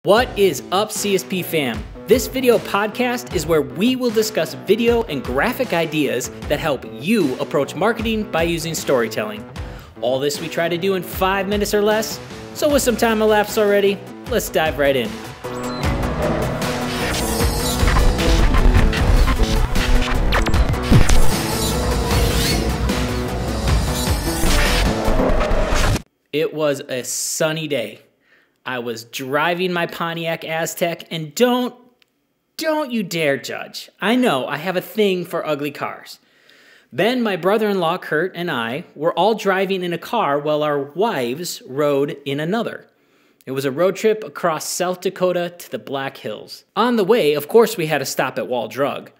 What is up, CSP fam? This video podcast is where we will discuss video and graphic ideas that help you approach marketing by using storytelling. All this we try to do in 5 minutes or less. So with some time elapsed already, let's dive right in. It was a sunny day. I was driving my Pontiac Aztek, and don't you dare judge. I know I have a thing for ugly cars. Ben, my brother-in-law Kurt, and I were all driving in a car while our wives rode in another. It was a road trip across South Dakota to the Black Hills. On the way, of course, we had to stop at Wall Drug.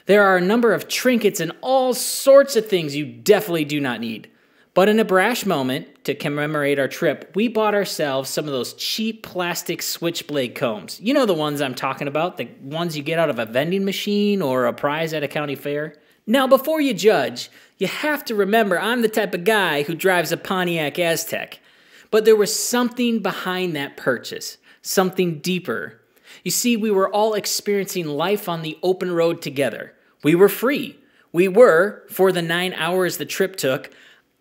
There are a number of trinkets and all sorts of things you definitely do not need. But in a brash moment, to commemorate our trip, we bought ourselves some of those cheap plastic switchblade combs. You know the ones I'm talking about, the ones you get out of a vending machine or a prize at a county fair. Now, before you judge, you have to remember I'm the type of guy who drives a Pontiac Aztek. But there was something behind that purchase, something deeper. You see, we were all experiencing life on the open road together. We were free. We were, for the 9 hours the trip took,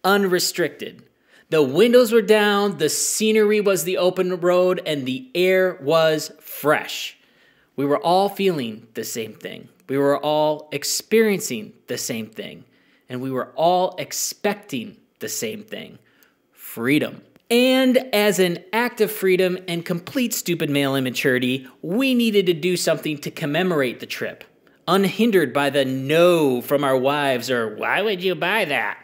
unrestricted. The windows were down, the scenery was the open road, and the air was fresh. We were all feeling the same thing. We were all experiencing the same thing. And we were all expecting the same thing: freedom. And as an act of freedom and complete stupid male immaturity, we needed to do something to commemorate the trip, unhindered by the no from our wives or "why would you buy that?"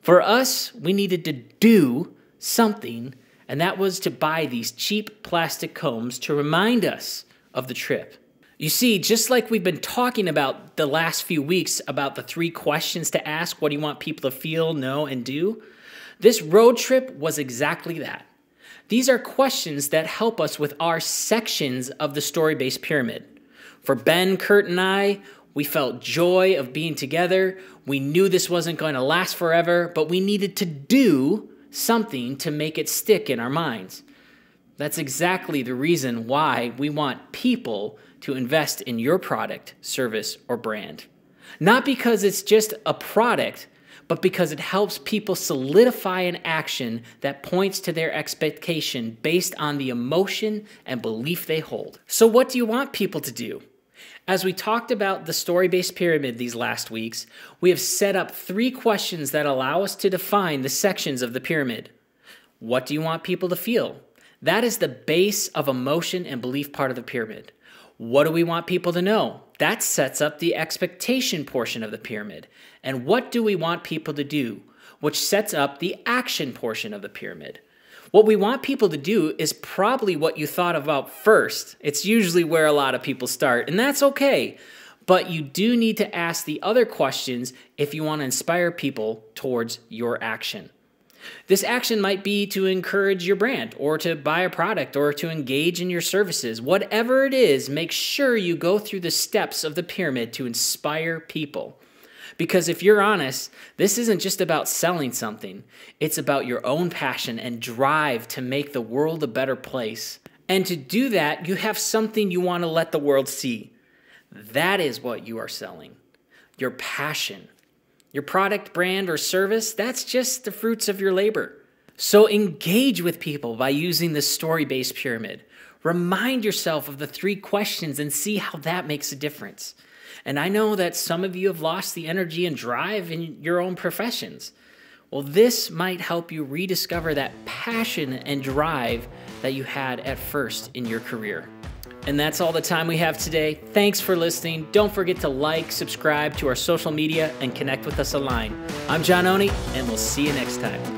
For us, we needed to do something, and that was to buy these cheap plastic combs to remind us of the trip. You see, just like we've been talking about the last few weeks about the 3 questions to ask, what do you want people to feel, know, and do? This road trip was exactly that. These are questions that help us with our sections of the story-based pyramid. For Ben, Kurt, and I, we felt joy of being together. We knew this wasn't going to last forever, but we needed to do something to make it stick in our minds. That's exactly the reason why we want people to invest in your product, service, or brand. Not because it's just a product, but because it helps people solidify an action that points to their expectation based on the emotion and belief they hold. So what do you want people to do? As we talked about the story-based pyramid these last weeks, we have set up 3 questions that allow us to define the sections of the pyramid. What do you want people to feel? That is the base of emotion and belief part of the pyramid. What do we want people to know? That sets up the expectation portion of the pyramid. And what do we want people to do? Which sets up the action portion of the pyramid. What we want people to do is probably what you thought about first. It's usually where a lot of people start, and that's okay. But you do need to ask the other questions if you want to inspire people towards your action. This action might be to encourage your brand, or to buy a product, or to engage in your services. Whatever it is, make sure you go through the steps of the pyramid to inspire people. Because if you're honest, this isn't just about selling something. It's about your own passion and drive to make the world a better place. And to do that, you have something you want to let the world see. That is what you are selling. Your passion. Your product, brand, or service, that's just the fruits of your labor. So engage with people by using the story-based pyramid. Remind yourself of the 3 questions and see how that makes a difference. And I know that some of you have lost the energy and drive in your own professions. Well, this might help you rediscover that passion and drive that you had at first in your career. And that's all the time we have today. Thanks for listening. Don't forget to like, subscribe to our social media, and connect with us online. I'm John Oney, and we'll see you next time.